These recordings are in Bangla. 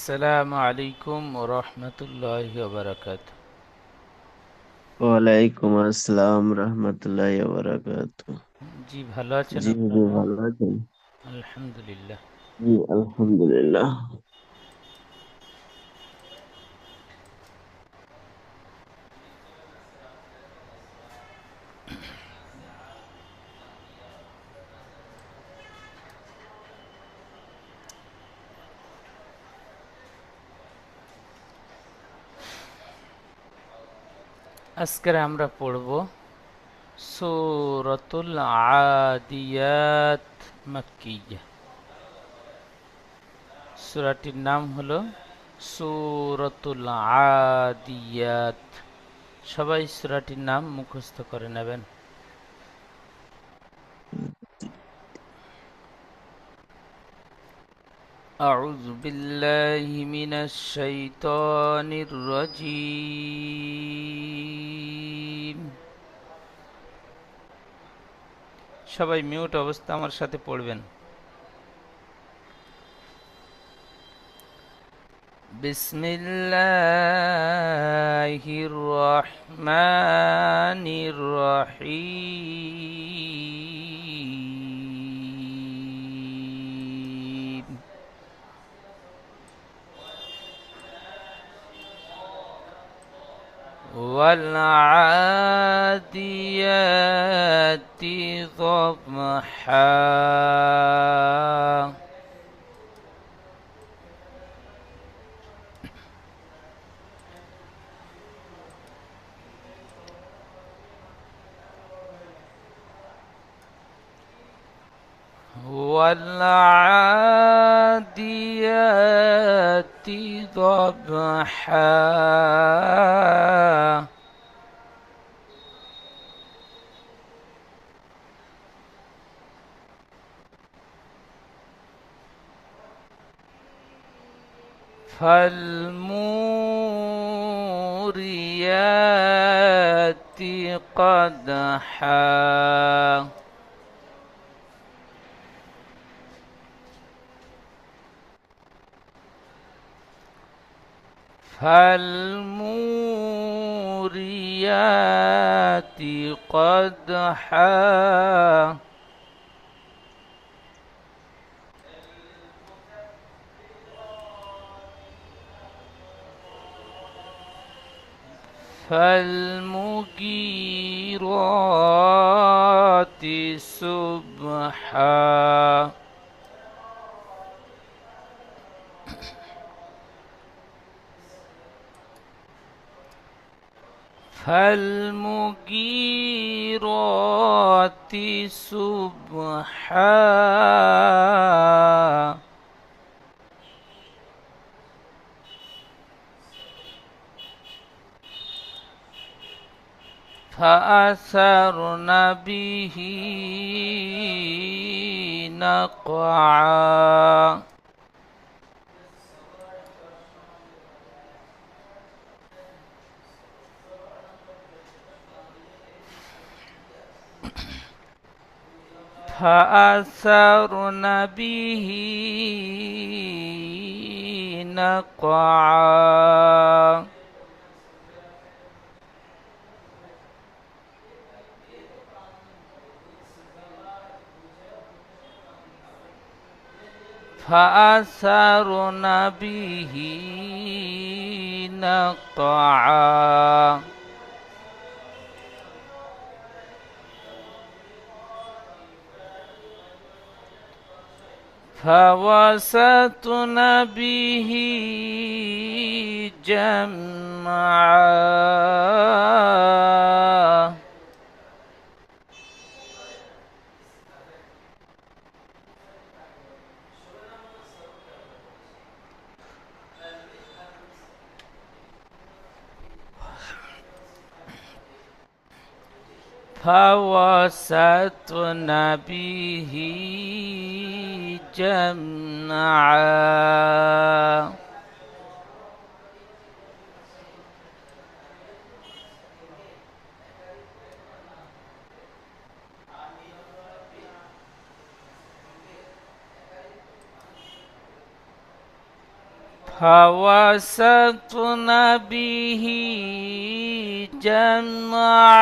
আসসালামু আলাইকুম ওরহমতুল্লাহি ওয়াবারাকাতুহু। ওয়ালাইকুম আসসালাম রহমতুল্লাহি ওয়া বারাকাতুহু। জি, ভালো আছেন জি হুজুর, আপনারা? ভালো আছেন? আলহামদুলিল্লাহ। জি আলহামদুলিল্লাহ। আজকে আমরা পড়ব সূরাতুল আদিয়াত মাক্কিয়্যাহ। সূরাটির নাম হলো সূরাতুল আদিয়াত। সবাই সূরাটির নাম মুখস্থ করে নেবেন। أعوذ بالله من الشيطان الرجيم। সবাই মিউট অবস্থা আমার সাথে পড়বেন। বিসমিল্লাহির রহমানির রহিম। والعاديات ضبحا والعاديات ضبحا فالموريات قدحا فالموريات قدحا فالمغيرات صبحا فالمغيرات صبحا فأثرن به نقعا فأثرن به نقعا فأثرن به نقعا فوسطن به جمعا فوسطن به جمعا فوسطن به جمعا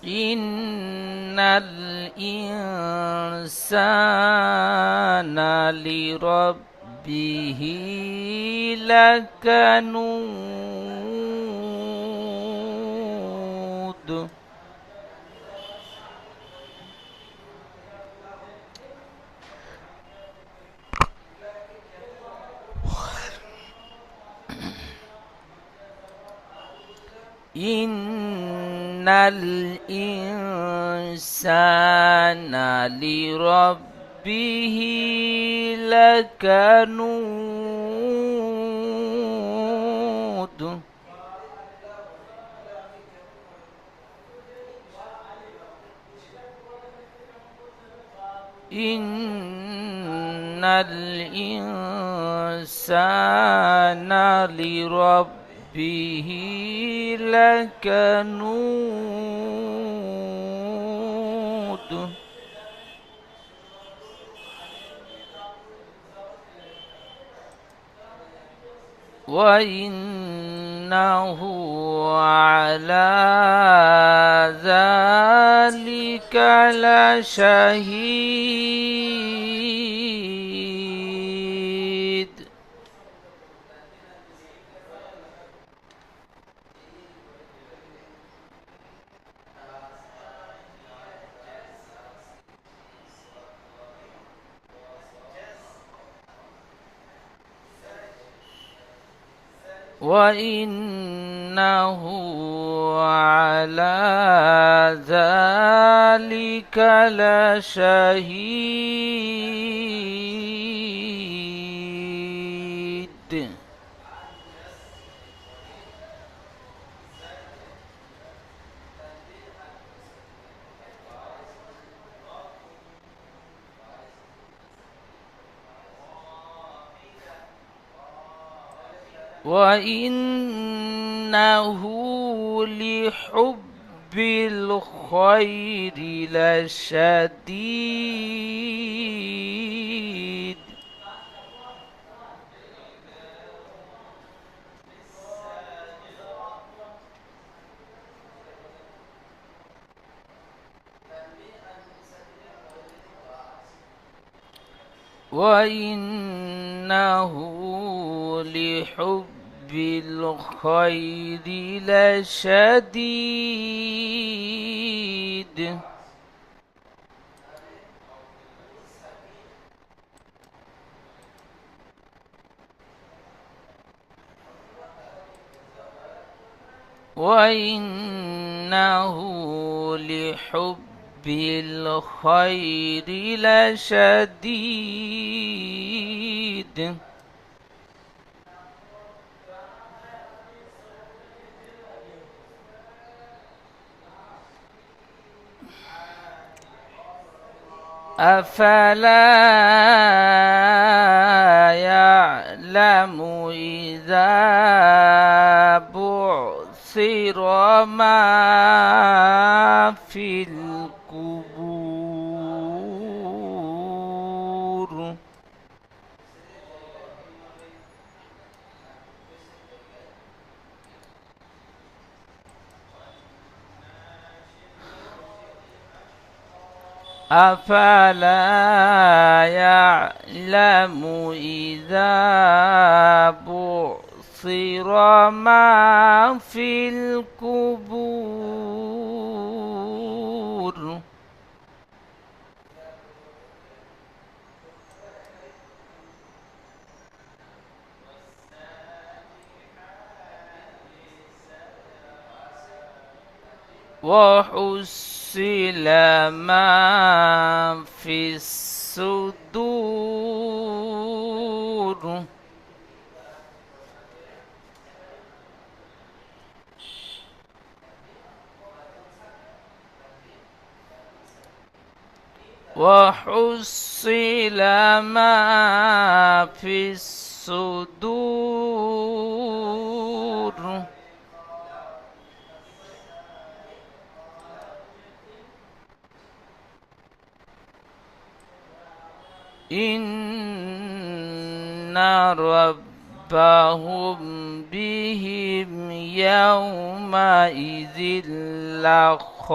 إن الإنسان لربه لكنود إن الإنسان لربه لكنود إن الإنسان لربه لكنود وإنه على ذلك لشهيد وإنه على ذلك لشهيد وإنه لحب الخير لشديد وإنه لحب الخير لشديد وإنه لحب الخير لشديد أفلا يعلم إذا بعثر ما في القبور أفلا يعلم إذا بعثر ما في القبور وحصل ما في الصدور وحصل ما في الصدور إن ربهم بهم يومئذ لخبير.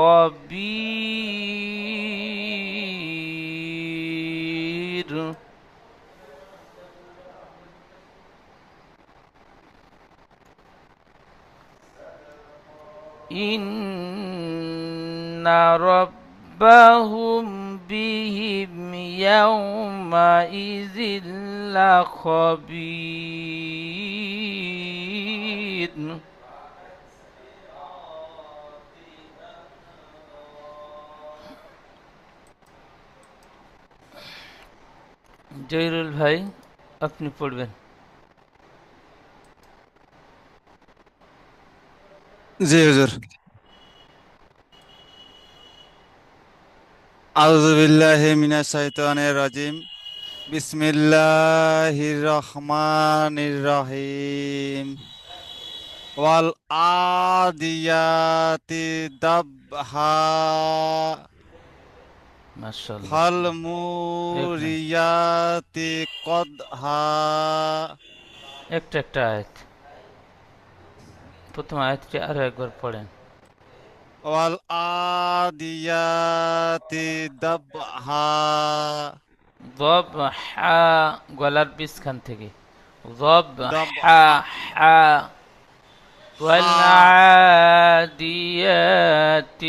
إن ربهم بهم يومئذ لخبير. জহিরুল ভাই, আপনি পড়বেন। জি হুজুর। আউযু বিল্লাহি মিনাশ শাইতানির রাজিম। বিসমিল্লাহির রহমানির রহিম। ওয়াল আদিয়াতি দাবহা মাশাআল্লাহ, ফাল এক মিনিট, মুরিয়াতি কদহা। একটা একটা আয়াত। প্রথম আয়াতটি আরো একবার পড়েন। ওয়াল আদিয়াতি দাবহা। ضب হা, গলার পিছখান থেকে ضب হা দাবহা হা। হা والعاديات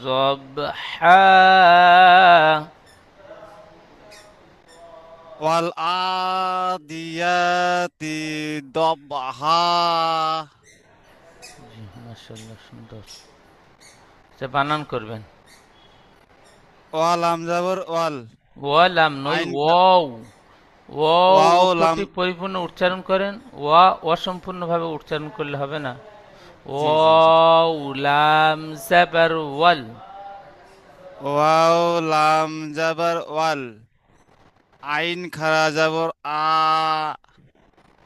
ضبحا. ওয়াল আদিয়াতি দবহা। জি, মাশাআল্লাহ, সুন্দর। আচ্ছা, বানান করবেন। ওয়াল আমজাবর ওয়াল ওয়ালাম নয়, আইন ওয়াও। ওয়াও ওয়াও লাম। অক্ষরটি পরিপূর্ণ উচ্চারণ করেন। ওয়া অসম্পূর্ণভাবে উচ্চারণ করলে হবে না। জি জি জি। ওয়াও লাম জাবার ওয়াল। ওয়াও লাম জাবর ওয়াল। আইন খারা জাবর আ।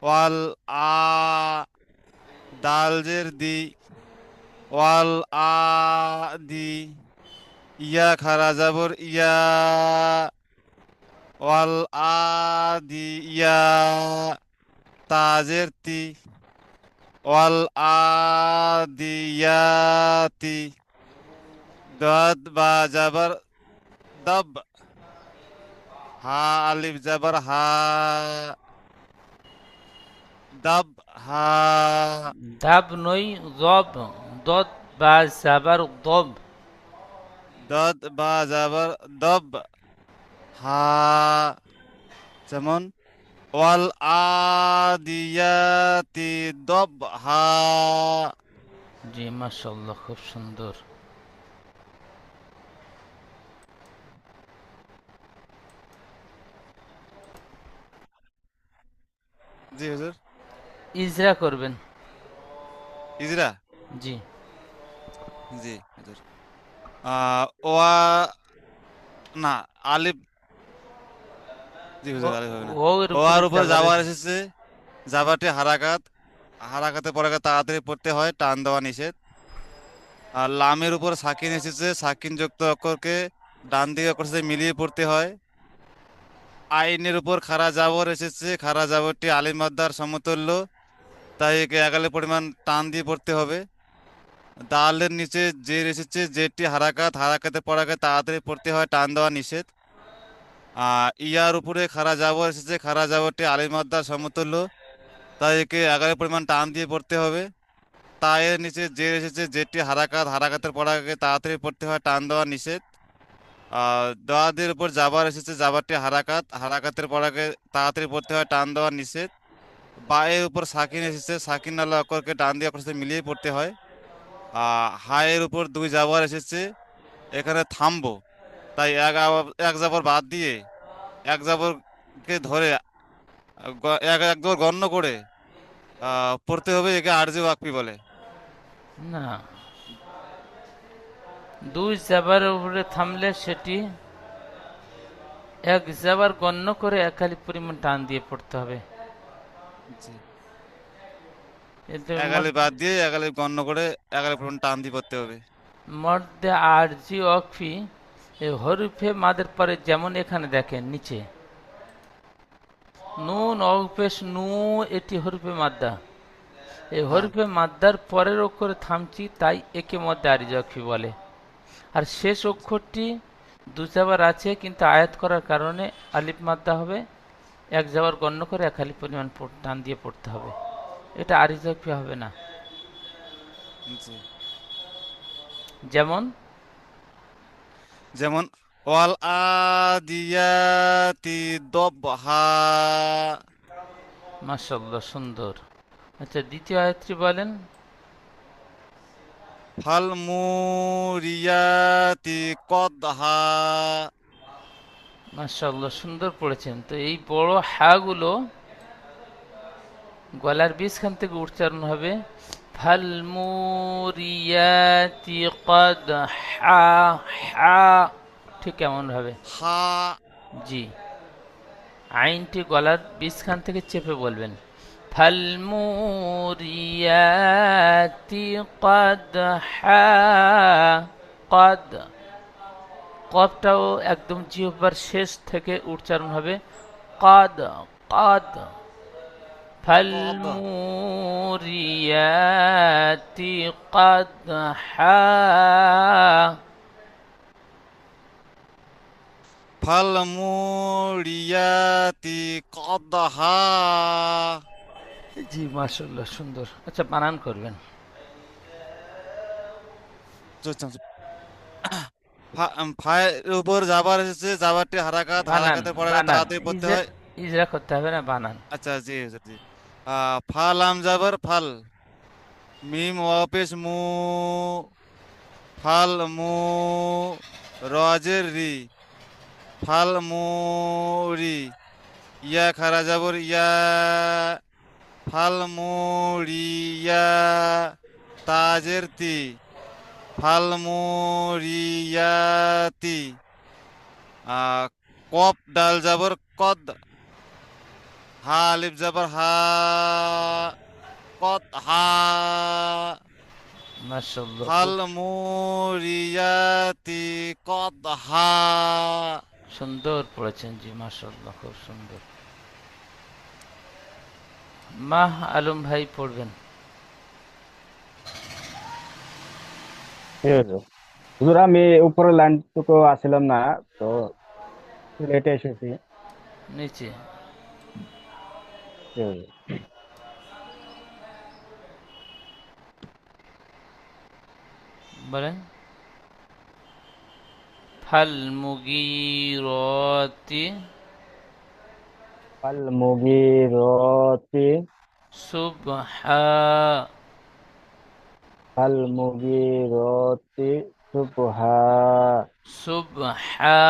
ওয়াল আ। দাল জের দি। ওয়াল আ দি। ইয়া খারা জাবর ইয়া। ওয়াল আ দি ইয়া। তাজের তি। ওয়াল আদিয়াতি। দাদ বা জাবর দব। হা আলিফ জাবর হা। দব হা। দাব নই, জব। দদ বা জাবার দব। দদ বা জাবর দব। হা। যেমন ওয়াল আদিয়াতি দব হা। জি, মাশাআল্লাহ, খুব সুন্দর। জি হুজুর। ইজরা করবেন। ইজরা। জি। জি হুজুর। ওয়া না আলিফ। জি হুজুর, আলিফ হবে না। ও এর উপরে ওয়ার উপর যাবার জাবার এসেছে। এসেছে। জাবাটি হারাকাত। হারাকাতে পরে তাড়াতাড়ি পড়তে হয়, টান দেওয়া নিষেধ। আর লামের উপর সাকিন এসেছে, সাকিন যুক্ত অক্ষরকে ডান দিকে অক্ষরের সাথে মিলিয়ে পড়তে হয়। আইনের উপর খাড়া জাবর এসেছে, খাড়া জাবরটি আলিফ মাদ্দার সমতুল্য, তাই একে একালে পরিমাণ টান দিয়ে পড়তে হবে। দালের নিচে জের এসেছে, জেরটি হারাকাত, হারাকাতে পড়াকে তাড়াতাড়ি পড়তে হয়, টান দেওয়া নিষেধ। ইয়ার উপরে খাড়া জাবর এসেছে, খাড়া জাবরটি আলিফ মাদ্দার সমতুল্য, তাই একে একালে পরিমাণ টান দিয়ে পড়তে হবে। তায়ের নিচে জের এসেছে, জেরটি হারাকাত, হারাকাতের পড়াকে তাড়াতাড়ি পড়তে হয়, টান দেওয়া নিষেধ। দোয়াদের উপর জাবার এসেছে, জাবারটি হারাকাত, হারাকাতের পড়াকে তাড়াতাড়ি পড়তে হয়, টান দেওয়া নিষেধ। বায়ের উপর সাকিন এসেছে, সাকিন আল্লাহ অক্ষরকে টান দিয়ে অক্ষরের সাথে মিলিয়ে পড়তে হয়। হায়ের উপর দুই জাবার এসেছে, এখানে থামবো, তাই এক জাবর বাদ দিয়ে এক জাবরকে ধরে এক এক জবর গণ্য করে পড়তে হবে, একে আরজি ওয়াকফি বলে। না, দুই জাবার উপরে থামলে সেটি এক জাবার গণ্য করে একালি পরিমাণ টান দিয়ে পড়তে হবে। জি। এতে একালি বাদ দিয়ে একালি গণ্য করে একালি পরিমাণ টান দিয়ে পড়তে হবে। মধ্যে আরজি অকফি এই হরফে মাদের পরে যেমন এখানে দেখেন নিচে নুন অপেশ নু, এটি হরফে মাদ্দা। এই হ্যাঁ। হরফে মাদ্দার পরের অক্ষরে থামছি, তাই একে মধ্যে আরিজকফি বলে। আর শেষ অক্ষরটি দু জাবার আছে, কিন্তু আয়াত করার কারণে আলিফ মাদ্দা হবে, এক জাবার গণ্য করে এক আলিফ পরিমাণ টান দিয়ে পড়তে হবে। এটা আরিজকফি হবে না। জি। যেমন যেমন ওয়াল আদিয়াতি দবহা। মাশাআল্লাহ, সুন্দর। আচ্ছা, দ্বিতীয় আয়াতটি বলেন। ফাল মুরিয়াতি কদহা। মাশাআল্লাহ, সুন্দর পড়েছেন। তো এই বড় হাগুলো গলার বীজখান থেকে উচ্চারণ হবে ফালমুরিয়াতি কদহা। হা ঠিক কেমন ভাবে? হা। জি, আইনটি গলার বীজখান থেকে চেপে বলবেন। ফালমুরিয়াতি কদহা। কদ, কফটাও একদম জিহ্বার শেষ থেকে উচ্চারণ হবে কদ। কদ। কদ। ফালমুরিয়াতি কদহা। ফাল মুরিয়াতি কদহা। জি, মাশাআল্লাহ, সুন্দর। আচ্ছা, বানান করবেন। ফায়ের উপর জাবার এসেছে, জাবারটি হারাকাত, বানান, হারাকাতের পরে বানান, তাড়াতাড়ি পড়তে ইজরা, হয়। ইজরা করতে হবে না, বানান। আচ্ছা, জি হুজুর, জি। ফা লাম জাবার ফাল, মিম ওয়াও মু, ফাল মু, রজের রি, ফাল মুরি, ইয়া খারা জাবর ইয়া, ফাল মুরিয়া, তাজের তি, ফাল মুরিয়াতি। আহ কপ ডাল জাবর কদ, হা আলিফ জাবর হা, কদ হা। মাশাআল্লাহ, ফাল খুব মুরিয়াতি কদ হা। সুন্দর পড়েছেন। জি, মাশাআল্লাহ, খুব সুন্দর। মাহ আলম ভাই পড়বেন। ঠিক আছে হুজুর, আমি উপরের লাইনটুকু আসছিলাম না, তো লেটে এসেছি। নিচে ঠিক আছে। বলেন। ফাল মুগিরতি ফাল মুগিরতি সুবহা। ফাল মুগিরতি সুবহা। সুবহা।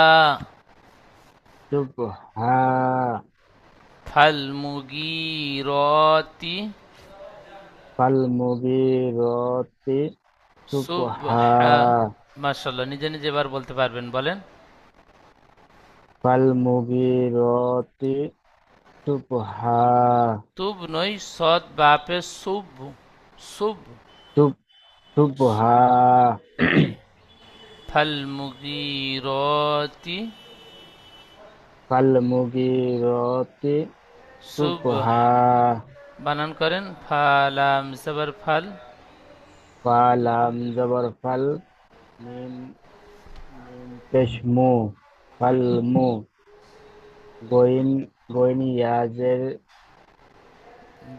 সুবহা। ফাল মুগিরতি ফাল মুগিরতি সুবহা। সুবহা। মাশাআল্লাহ, নিজে নিজে এবার বলতে পারবেন, বলেন। ফাল মুগিরতি সুবহা। তুব নই, সদ বাপে সুব। সুব। সুব সুবহা। জি। ফাল মুগিরতি ফাল মুগিরতি সুবহা। সুবহা। বানান করেন। ফালাম জবর ফাল। ফালাম জবর ফাল, মিম মিম পেশ মু, ফাল মু, গইন গইন ইয়াজের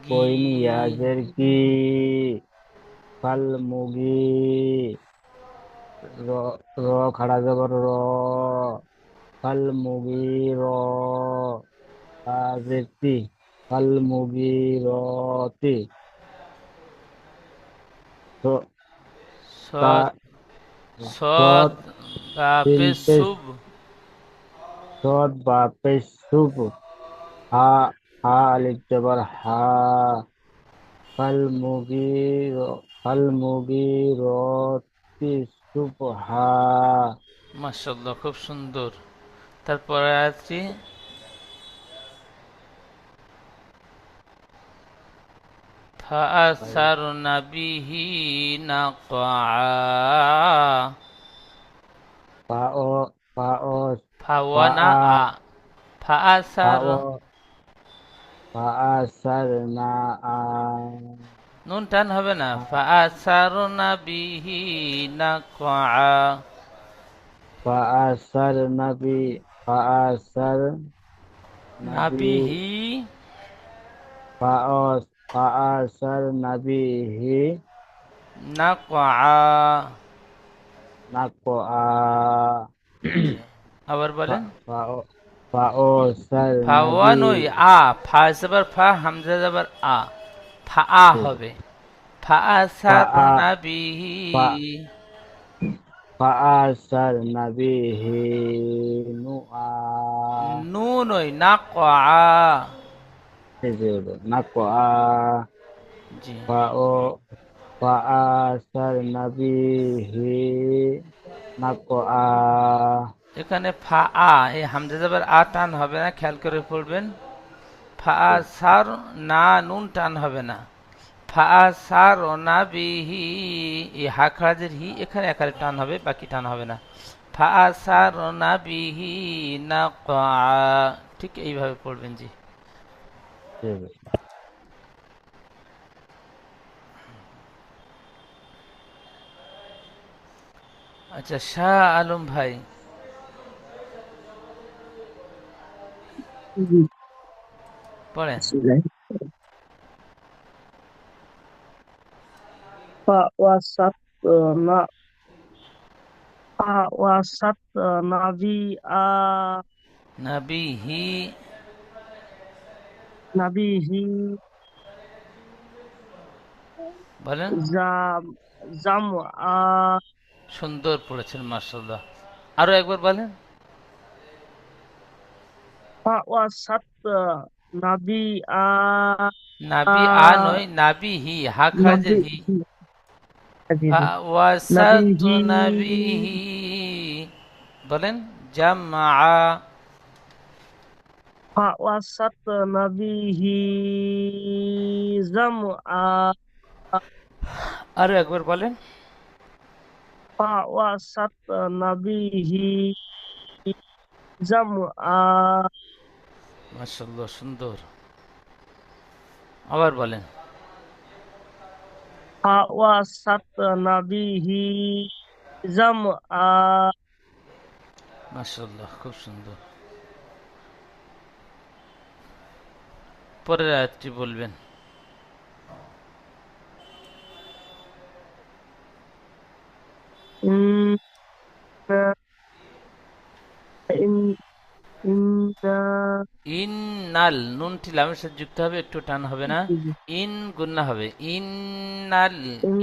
গি। গইন ইয়াজের কি, ফাল মুগি, র র খাড়া জবর র, ফাল মুগি র, তাজের তি, ফাল মুগি রতি, তো তা সদ, সদ সৎ বাপে তিন পেশ, সুব। সৎ বা পেশ সুব, হা হা আলিফ জবর হা, ফাল মুগির ফাল মুগিরতি সুবহা। মাশাআল্লাহ, খুব সুন্দর। তারপরে আছি ফাআসারনা বিহি নাকআ। ফাও ফাও ফাওয়ানা ফা আ। ফাআসার। ফাও فأثرنا নুন টান হবে না, ফাআসারনা বিহি নাকআ। فأثرنا فأثرنا به নাবিহি فأثرنا به নাকআ। نقعا জি, আবার বলেন। فأثرنا ফাওয়া নই, به আ। ফা জবর ফা, হামজা জবর আ। ফা আ হবে। فأ ফাআসারনা বিহি। فأثرنا به نقعا নু নই, নাকআ। نقعا জি, فأثرنا به نقعا এখানে ফা আ, এই হামজা জবর আ টান হবে না, খেয়াল করে পড়বেন। ফাআসার না, নুন টান হবে না। ফাআসারনা বিহি, এই হা খারাজের হি এখানে একারে টান হবে, বাকি টান হবে না। ফাআসারনা বিহি নাকআ। ঠিক এইভাবে পড়বেন। জি, আচ্ছা, শাহ আলম ভাই পড়েন। فوسطنا নাবিহি, نبيه বলেন। جمعا সুন্দর পড়েছেন, মাশাআল্লাহ। আরো একবার বলেন। فوسطنا نبيا নাবি আ নয়, নাবিহি, হা খারাজের হি। نبيه ফাওয়াসাতু نبيه নাবিহি, বলেন। জামআ, فوسطنا به جمعا আরো একবার বলেন। فوسطنا به جمعا মাশাআল্লাহ, সুন্দর। আবার বলেন। فوسطنا به جمعا মাশাআল্লাহ, খুব সুন্দর। পরের আয়াতটি বলবেন। إن إن إن ইন্নাল, নুনটি লামের সাথে যুক্ত হবে, একটু টান হবে না। ইন গুন্না হবে। ইন্নাল إن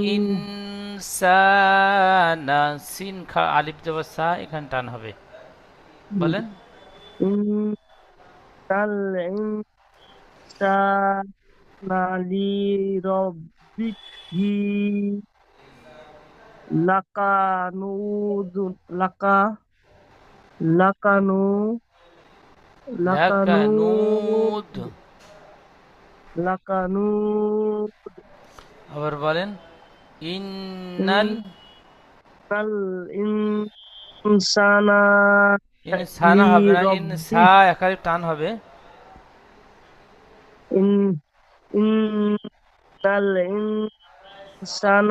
ইনসানা, সিন খা আলিফ জবর সা, এখানে টান হবে। বলেন। إن الإنسان لربه لكنود لكنود لكنود লাকানুদ, لكنود আবার বলেন। ইন্নাল الإنسان ইনসানা হবে না, ইনসা لربه একালিফ টান হবে। إن إن الإنسان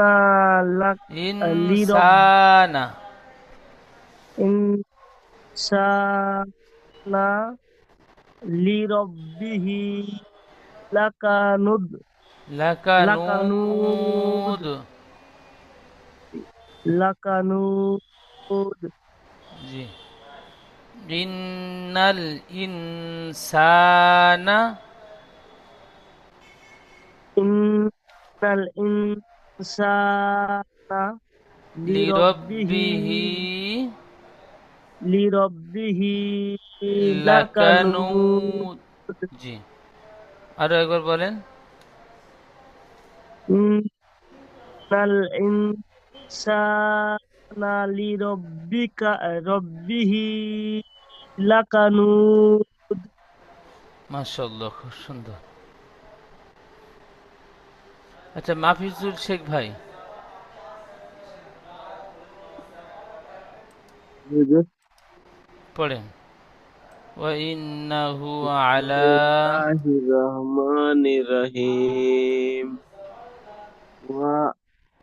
لرب ইনসানা, إنسان لربه لكنود لكنود লাকানুদ। لكنود জি, ইন্নাল ইনসানা إن الإنسان لربه লিরব্বিহি لربه لكنود লাকানুদ। জি, আরো একবার বলেন। إن الإنسان ربه لكنود মাশাআল্লাহ, খুব সুন্দর। আচ্ছা, মাফিজুল শেখ ভাই পড়েন। وإنه بسم على الله الرحمن الرحيم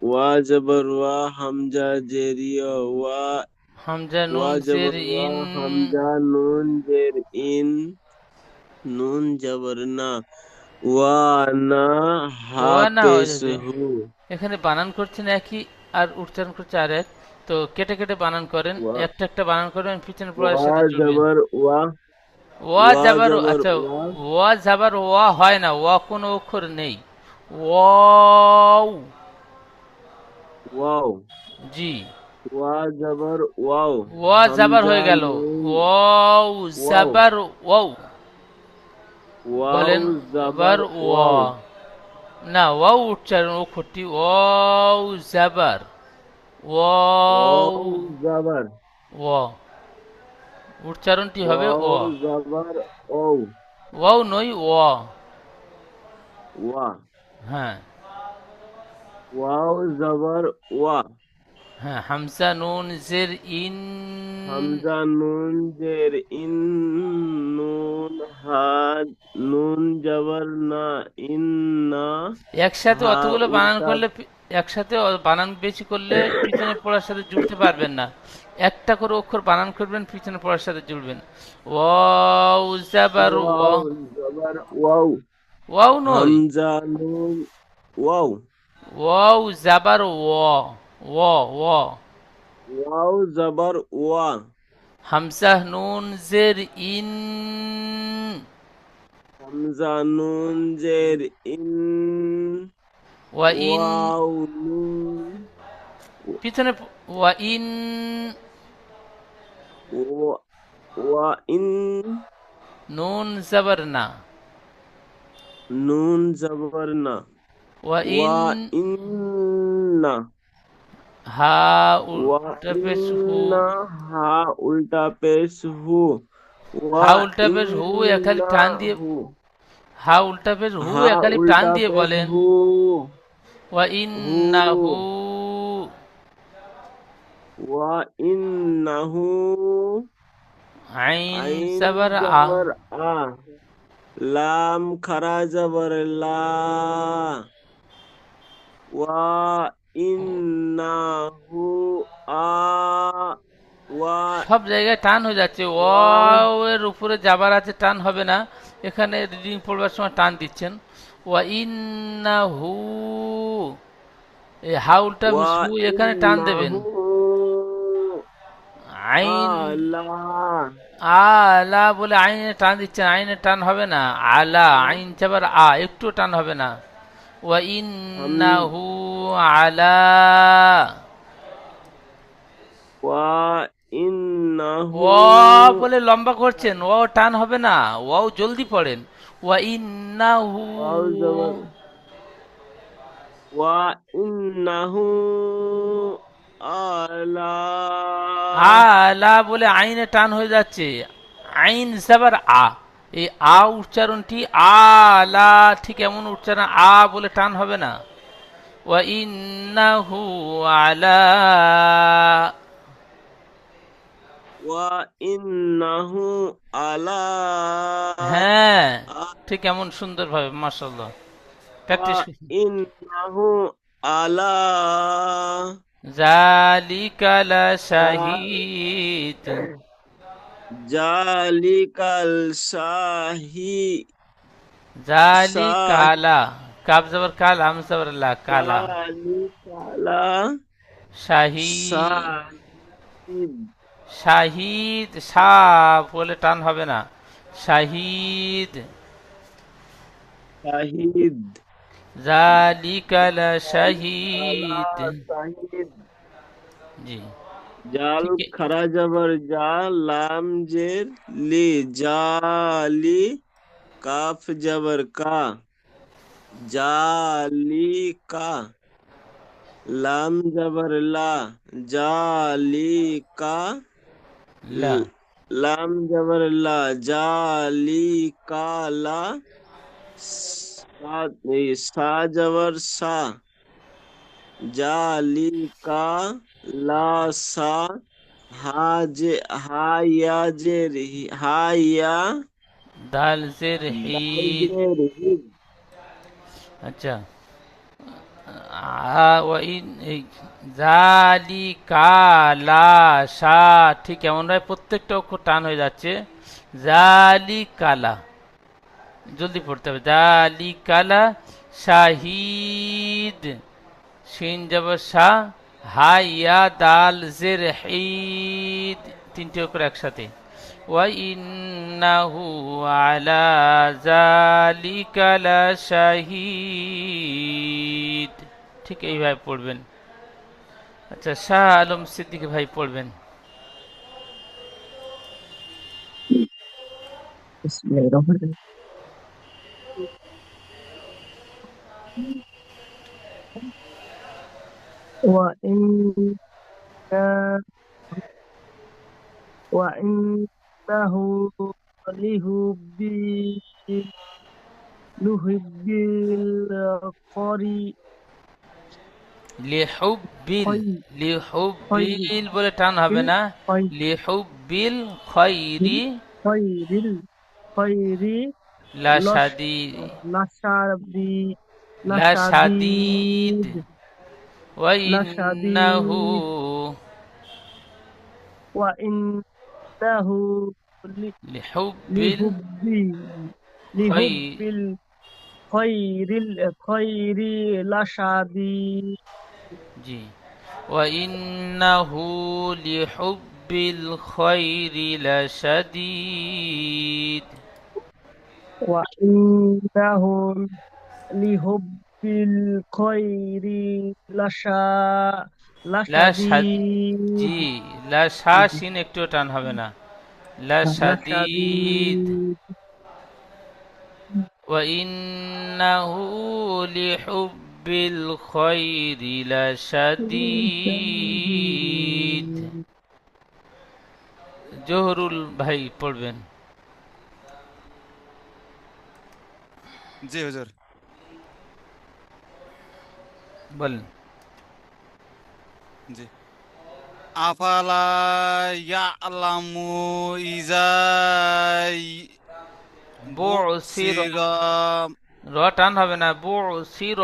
ওয়া জবর ওয়া হামজা জেরিয়া হামজা ওয়া নুন জের জবর ওয়া ইন হামজা নুন জের ইন নুন জবর না ওয়া না হা ওয়া না হয়ে পেশ যাবে। হু এখানে বানান করছেন একই আর উচ্চারণ করছে আরেক। তো কেটে কেটে বানান করেন, ওয়া একটা একটা বানান করবেন, পিছনে পড়ার ওয়া সাথে জুড়বেন। জবর ওয়া ওয়া ওয়া যাবার জবর আচ্ছা, ওয়া ওয়া যাবার ওয়া হয় না, ওয়া কোনো অক্ষর নেই। ওয়াও, ওয়াও জি, ওয়া জবর ওয়াও ওয়া যাবার হামজা হয়ে গেল। নুন ওয়াও ওয়াও যাবার ওয়াও, ওয়াও বলেন জবর এবার ওয়া। ওয়াও না, ওয়াও উচ্চারণ অক্ষরটি ওয়াও যাবার ওয়াও, ওয়াও জবর ওয়া উচ্চারণটি হবে ওয়াও ও। জবর ও ওয়াও নয়, ওয়া। ওয়া হ্যাঁ ওয়াও জবর ওয়া হ্যাঁ, হামজা নুন জের ইন, হামজা নুন জের ইন নুন হা নুন জবর না ইন না একসাথে হা অতগুলো বানান উল্টা করলে একসাথে বানান বেশি করলে পিছনে পড়ার সাথে জুড়তে পারবেন না। একটা করে অক্ষর বানান করবেন, পিছনে পড়ার সাথে জুড়বেন। ওয়াও যাবার ওয়া, ওয়াও জবর ওয়াও ওয়াও নয়, হামজা নুন ওয়াও ওয়াও যাবার ওয়া, ওয়া ওয়া। ওয়াও জবর ওয়া হামজা নুন জের ইন, হামজা নুন জের ইন ওয়া ইন, ওয়াও নুন পিছনে ওয়া ইন, ওয়া ওয়া ইন নুন যাবার না, নুন জবর না ওয়া ইন, ওয়া ইন্না হা ওয়া উল্টা পেশ হু, ইন্না হা উল্টা পেশ হু ওয়া হা উল্টা পেশ হু একালি ইন্না টান দিয়ে, হু হা উল্টা পেশ হু হা একালি টান উল্টা দিয়ে পেশ বলেন। হু ওয়া হু ইন্নাহু, ওয়া ইন্নাহু আইন আইন যাবার আ, জবর আ লাম খারা জবর লা ওয়া ইন্নাহু আ ওয়া সব জায়গায় টান হয়ে যাচ্ছে। ওয়া ওয়াও এর উপরে যাবার আছে, টান হবে না। এখানে রিডিং পড়বার সময় টান দিচ্ছেন। ওয়া ইন্নাহু, এই হা উল্টা পেশ ওয়া হু এখানে টান দেবেন। ইন্নাহু আইন, আলা আলা বলে আইনে টান দিচ্ছেন, আইনে টান হবে না। আলা, আইন যাবার আ, একটু টান হবে না। ওয়া হাম ইন্নাহু আলা, ওয়া ইন্নাহু ওয়া বলে লম্বা করছেন, ওয়াও টান হবে না, ওয়াও জলদি পড়েন। ওয়া ইন্নাহু, ওয়াও জবর ওয়া ইন্নাহু আলা আলা বলে আইনে টান হয়ে যাচ্ছে। আইন যাবার আ, এই আ উচ্চারণটি আলা, ঠিক এমন উচ্চারণ, আ বলে টান হবে না। ওয়া ইন্নাহু আলা, ওয়া ইন্নাহু আলা হ্যাঁ, আ- ঠিক এমন সুন্দরভাবে, মাশাআল্লাহ, ওয়া প্র্যাকটিস। ইন্নাহু আলা জালিকা লা শাহিদ, জালিকাল শাহি জালিকা লা, কাব জবর কাল, হাম জবর লা, কালা। জালিকালা শাহিদ, শাহিদ শাহিদ, সা বলে টান হবে না। শাহিদ, শাহিদ জালিকা লা আলা শাহিদ, শাহিদ জি, জাল ঠিক খারা জবর জা লাম জের লি জালি কাফ জবর কা জালিকা লাম জবর লা জালিকা লা, লাম জবর লা জালিকা লা সা সা জবর সা জালিকা লা সা হা ইয়া দাল জের দাল হিদ। জের হিদ। আচ্ছা, এই জালিকা লা সা, ঠিক এমন ভাবে প্রত্যেকটা অক্ষর টান হয়ে যাচ্ছে। জালিকালা, জলদি পড়তে হবে। জালিকালা শাহিদ, শিন জবর শাহ, হা ইয়া দাল জের হিদ, তিনটি অক্ষর একসাথে। وَإِنَّهُ عَلَى ذَلِكَ لَشَهِيدٌ, ঠিক এইভাবে পড়বেন। আচ্ছা, শাহ আলম সিদ্দিকী ভাই পড়বেন। বিসমিল্লাহির রহমানির রহিম। وإنا وإنه لحب لحب القري লিহুব্বিল, خير خير লিহুব্বিল বলে টান হবে না। خير লিহুব্বিল খৈরি خير خير لش লাশাদি, لشديد লাশাদিদ। لشديد ওয়াইন্নাহু لشديد وإنه লিহুব্বিল لحب খৈ, لحب الخير لشديد জি, ওয়াইন্নাহু লিহুব্বিল খৈরি লাশাদীদ। وإنه لحب الخير লাশাদ, لشديد জি, লাশা শিন একটু টান হবে না। লাশাদীদ। لشديد وإنه لحب الخير لشديد। জহুরুল ভাই পড়বেন। জি হুজুর। বলেন। জি। আফালা ইয়ালামু ইজা বুসির, বুসিরা র টান হবে না। বুসির,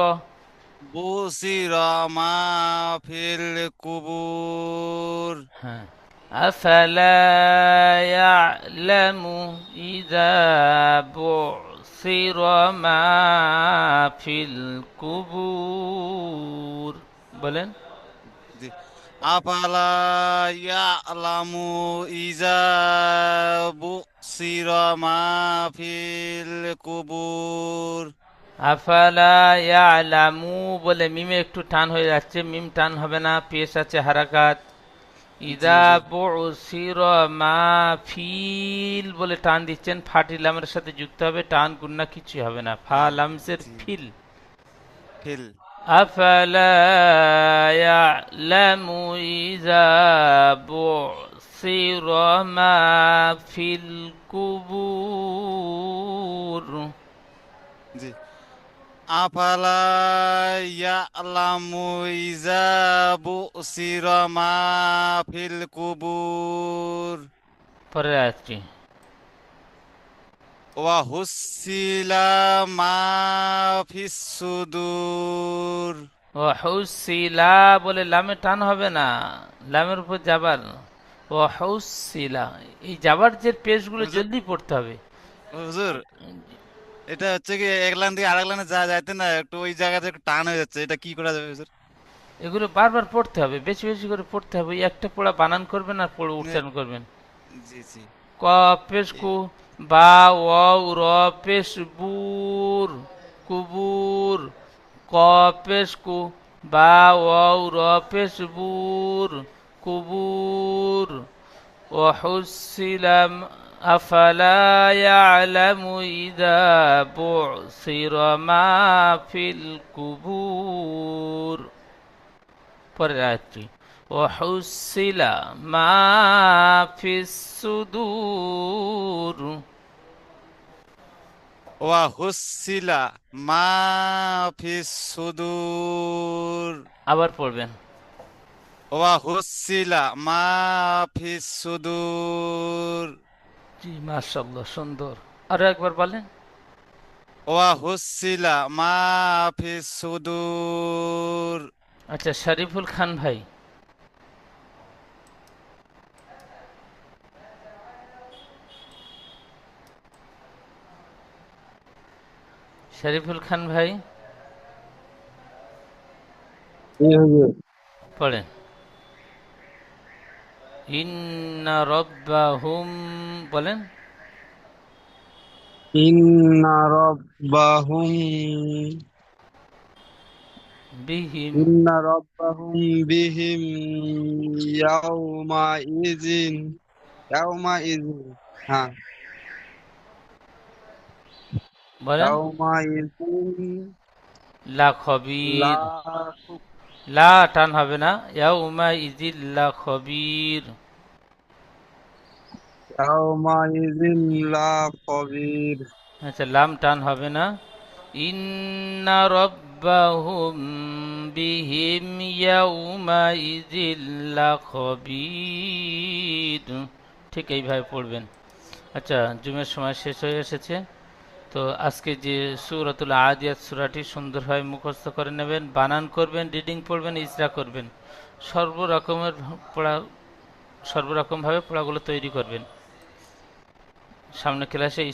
বুসিরা মা ফিল কুবুর। হ্যাঁ। আফালা ইয়ালামু ইযা বুসির মা ফিল কুবুর। বলেন। জি। আফালা ইয়ালামু ইজা বুসিরা মা ফিল কুবুর। আফালা ইয়ালামু বলে মিমে একটু টান হয়ে যাচ্ছে, মিম টান হবে না, পেশ আছে হারাকাত। জি ইদা হুজুর। বুসির মা ফিল বলে টান দিচ্ছেন, ফাটি লামের সাথে যুক্ত হবে, টান গুন্না কিছুই হবে না। ফা লামজের জি। ফিল। ফিল। আফালা ইয়ালামু ইযা বুসির মা ফিল কুবুর। জি। আফালা ইয়ালামু ইজা বুসিরা মা ফিল কুবুর। পরের আয়াতটি। ওয়া হুসিলা মা ফিস সুদুর। ও হৌসিলা বলে লামে টান হবে না, লামের উপর জাবার। ও হৌসিলা, এই জাবার যে পেশগুলো হুজুর, জলদি পড়তে হবে। হুজুর, এটা হচ্ছে কি এক লাইন থেকে আরেক লাইনে যা যাইতে না একটু ওই জায়গাতে একটু টান হয়ে যাচ্ছে, এটা কি করা যাবে হুজুর? এগুলো বারবার পড়তে হবে, বেশি বেশি করে পড়তে হবে। ওই একটা পড়া বানান করবেন আর পড়ে নে- উচ্চারণ করবেন। জি জি। ক পেশ এ- কু, বা ওয়াও র পেশ বুর, কুবুর। ক পেশ কু, বা ওয়াও র পেশ বুর, কুবুর। وحصل أفلا يعلم إذا بعثر ما في القبور। পরের আয়াতটি। وحصل ما في الصدور। ওয়া হুসিলা মা ফিস সুদুর। আবার পড়বেন। ওয়া হুসিলা মা ফিস সুদূর। জি মাশাআল্লাহ, সুন্দর। আরো একবার বলেন। ওয়া হুসিলা মা ফিস সুদূর। আচ্ছা, শরীফুল খান ভাই, শরীফুল খান ভাই জি হুজুর। পড়েন। ইন্না রব্বাহুম, বলেন। ইন্না রব্বাহুম বিহিম, ইন্না রব্বাহুম বিহিম ইয়াউমা ইজিন ইয়াউমা ইজিন হ্যাঁ বলেন। ইয়াউমা ইজিন লা লা খবির, লা টান হবে না, ইয়াউমা ইজিল লা খবির। ইয়াউমা ইজিন লা খবির। আচ্ছা, লাম টান হবে না। ইন্না রব্বাহুম বিহিম ইয়াউমা ইজিল লা খবির। ঠিক এইভাবে পড়বেন। আচ্ছা, জুমের সময় শেষ হয়ে এসেছে। তো আজকে যে সূরাতুল আদিয়াত সূরাটি সুন্দরভাবে মুখস্থ করে নেবেন, বানান করবেন, রিডিং পড়বেন, ইজরা করবেন। সর্বরকমের পড়া, সর্বরকমভাবে পড়াগুলো তৈরি করবেন। সামনে ক্লাসে